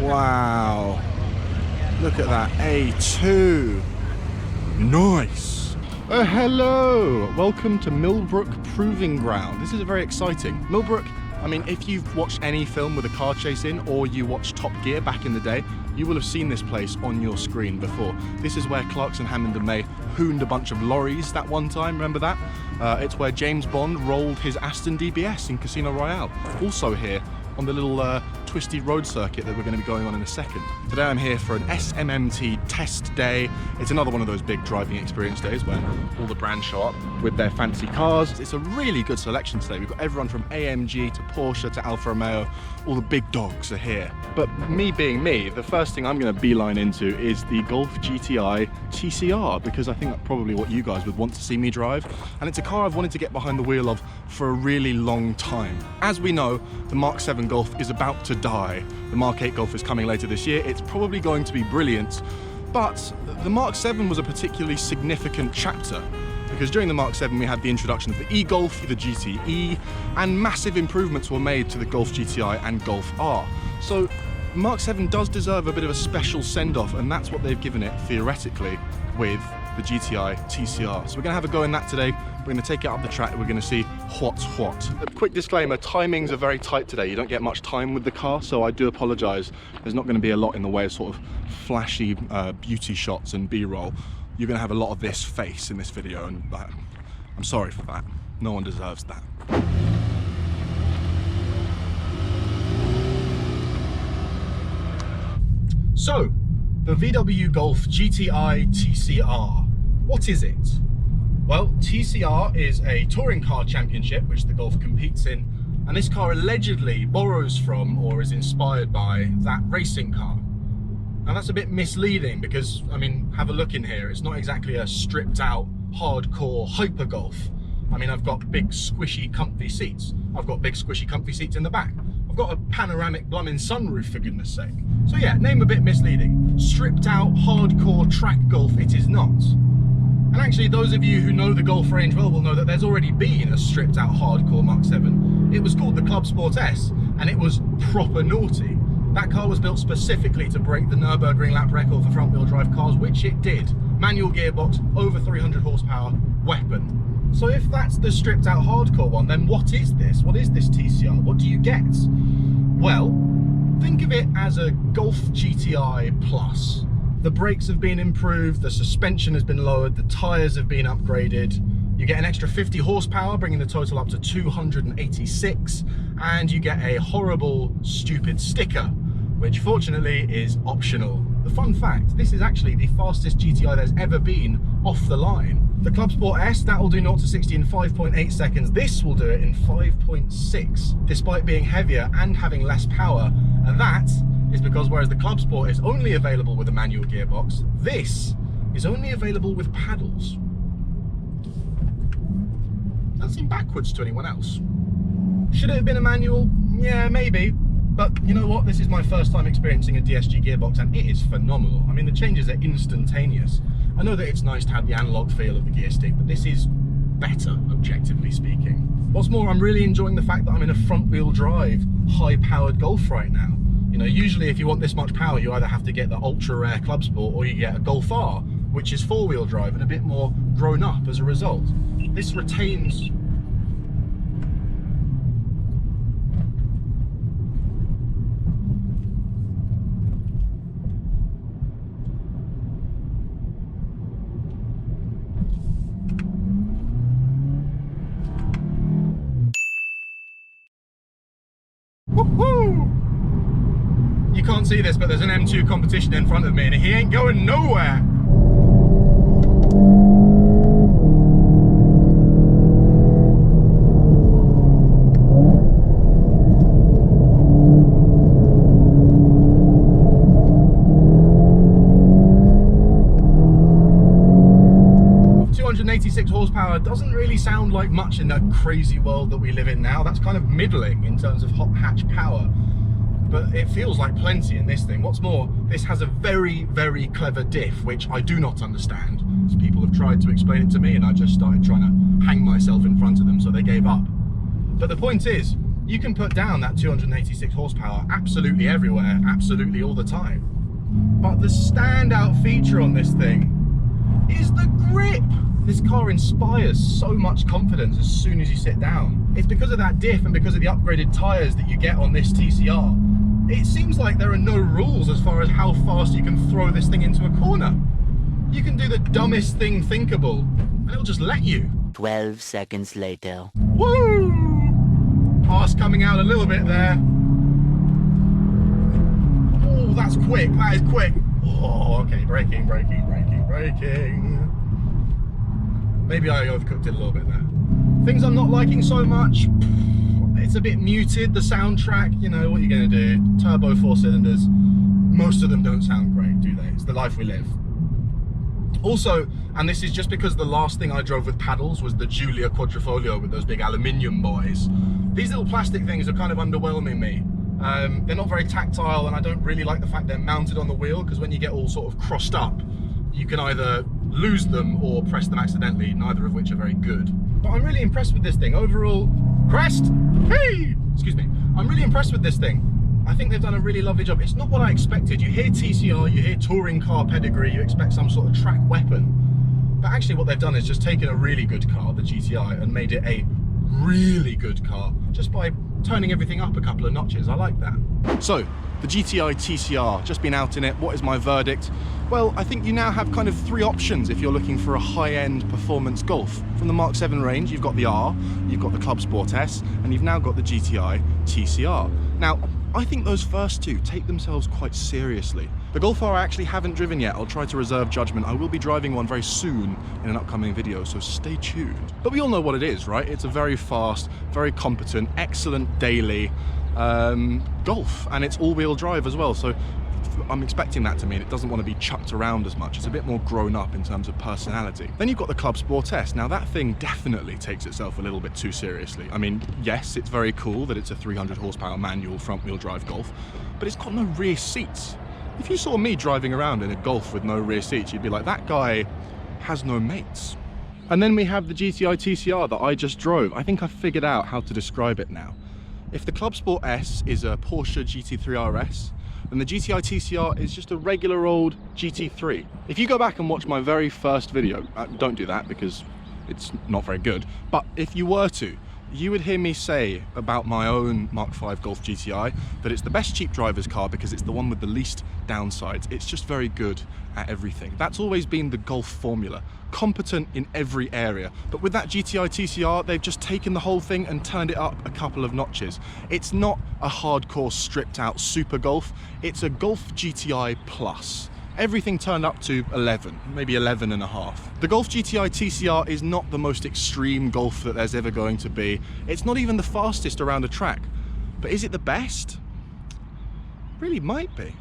Wow. Look at that A2. Nice. Hello. Welcome to Millbrook Proving Ground. This is very exciting. Millbrook, I mean, if you've watched any film with a car chase in, or you watched Top Gear back in the day, you will have seen this place on your screen before. This is where Clarkson, Hammond and May hooned a bunch of lorries that one time, remember that? It's where James Bond rolled his Aston DBS in Casino Royale. Also here on the little twisty road circuit that we're going to be going on in a second. Today I'm here for an SMMT test day. It's another one of those big driving experience days where all the brands show up with their fancy cars. It's a really good selection today. We've got everyone from AMG to Porsche to Alfa Romeo. All the big dogs are here. But me being me, the first thing I'm going to beeline into is the Golf GTI TCR, because I think that's probably what you guys would want to see me drive. And it's a car I've wanted to get behind the wheel of for a really long time. As we know, the Mk7 Golf is about to die. The Mark 8 Golf is coming later this year. It's probably going to be brilliant, but the Mk7 was a particularly significant chapter, because during the Mk7 we had the introduction of the e-Golf, the GTE, and massive improvements were made to the Golf GTI and Golf R. So Mk7 does deserve a bit of a special send-off, and that's what they've given it theoretically with the GTI TCR. So we're going to have a go in that today. We're going to take it up the track. We're going to see what's what. A quick disclaimer, timings are very tight today. You don't get much time with the car, so I do apologise. There's not going to be a lot in the way of sort of flashy beauty shots and B-roll. You're going to have a lot of this face in this video, and I'm sorry for that. No one deserves that. So, the VW Golf GTI TCR. What is it? Well, TCR is a touring car championship which the Golf competes in, and this car allegedly borrows from or is inspired by that racing car. Now that's a bit misleading because, I mean, have a look in here. It's not exactly a stripped out, hardcore hyper Golf. I mean, I've got big, squishy, comfy seats. I've got big, squishy, comfy seats in the back. I've got a panoramic blooming sunroof, for goodness sake. So yeah, name a bit misleading. Stripped out, hardcore track Golf it is not. And actually, those of you who know the Golf range well will know that there's already been a stripped out, hardcore Mk7. It was called the Club Sport S, and it was proper naughty. That car was built specifically to break the Nürburgring lap record for front wheel drive cars, which it did. Manual gearbox, over 300 horsepower, weapon. So if that's the stripped out hardcore one, then what is this? What is this TCR? What do you get? Well, think of it as a Golf GTI Plus. The brakes have been improved, the suspension has been lowered, the tyres have been upgraded. You get an extra 50 horsepower, bringing the total up to 286, and you get a horrible, stupid sticker, which fortunately is optional. The fun fact, this is actually the fastest GTI there's ever been off the line. The Club Sport S, that will do 0 to 60 in 5.8 seconds. This will do it in 5.6, despite being heavier and having less power. And that is because whereas the Club Sport is only available with a manual gearbox, this is only available with paddles. Doesn't seem backwards to anyone else. Should it have been a manual? Yeah, maybe. But you know what? This is my first time experiencing a DSG gearbox, and it is phenomenal. I mean, the changes are instantaneous. I know that it's nice to have the analog feel of the gear stick, but this is better, objectively speaking. What's more, I'm really enjoying the fact that I'm in a front-wheel drive, high-powered Golf right now. You know, usually if you want this much power, you either have to get the ultra-rare Club Sport or you get a Golf R, which is four-wheel drive and a bit more grown up as a result. This retains woohoo! You can't see this, but there's an M2 competition in front of me and he ain't going nowhere. 286 horsepower doesn't really sound like much in that crazy world that we live in now. That's kind of middling in terms of hot hatch power, but it feels like plenty in this thing. What's more, this has a very, very clever diff, which I do not understand. So people have tried to explain it to me and I just started trying to hang myself in front of them, so they gave up. But the point is, you can put down that 286 horsepower absolutely everywhere, absolutely all the time. But the standout feature on this thing is the grip. This car inspires so much confidence as soon as you sit down. It's because of that diff and because of the upgraded tyres that you get on this TCR. It seems like there are no rules as far as how fast you can throw this thing into a corner. You can do the dumbest thing thinkable and it'll just let you. 12 seconds later. Woo! Pass coming out a little bit there. Oh, that's quick, that is quick. Oh, okay, braking. Maybe I overcooked it a little bit there. Things I'm not liking so much. It's a bit muted, the soundtrack, you know, what are you gonna do? Turbo 4 cylinders. Most of them don't sound great, do they? It's the life we live. Also, and this is just because the last thing I drove with paddles was the Giulia Quadrifoglio with those big aluminium boys. These little plastic things are kind of underwhelming me. They're not very tactile, and I don't really like the fact they're mounted on the wheel, because when you get all sort of crossed up, you can either lose them or press them accidentally, neither of which are very good. But I'm really impressed with this thing. Overall, crest, hey! Excuse me. I'm really impressed with this thing. I think they've done a really lovely job. It's not what I expected. You hear TCR, you hear touring car pedigree, you expect some sort of track weapon. But actually what they've done is just taken a really good car, the GTI, and made it a really good car, just by turning everything up a couple of notches. I like that. So, the GTI TCR, just been out in it. What is my verdict? Well, I think you now have kind of three options if you're looking for a high-end performance Golf. From the Mk7 range, you've got the R, you've got the Club Sport S, and you've now got the GTI TCR. Now, I think those first two take themselves quite seriously. The Golf R I actually haven't driven yet. I'll try to reserve judgment. I will be driving one very soon in an upcoming video, so stay tuned. But we all know what it is, right? It's a very fast, very competent, excellent daily Golf, and it's all-wheel drive as well. So I'm expecting that to mean it doesn't want to be chucked around as much. It's a bit more grown up in terms of personality. Then you've got the Club Sport S. Now that thing definitely takes itself a little bit too seriously. I mean, yes, it's very cool that it's a 300 horsepower manual front wheel drive Golf, but it's got no rear seats. If you saw me driving around in a Golf with no rear seats, you'd be like, that guy has no mates. And then we have the GTI TCR that I just drove. I think I've figured out how to describe it now. If the Club Sport S is a Porsche GT3 RS, then the GTI TCR is just a regular old GT3. If you go back and watch my very first video, don't do that because it's not very good, but if you were to, you would hear me say about my own Mk7 Golf GTI that it's the best cheap driver's car because it's the one with the least downsides. It's just very good at everything. That's always been the Golf formula. Competent in every area. But with that GTI TCR, they've just taken the whole thing and turned it up a couple of notches. It's not a hardcore stripped out super Golf. It's a Golf GTI Plus. Everything turned up to 11, maybe 11 and a half. The Golf GTI TCR is not the most extreme Golf that there's ever going to be. It's not even the fastest around a track. But is it the best? Really might be.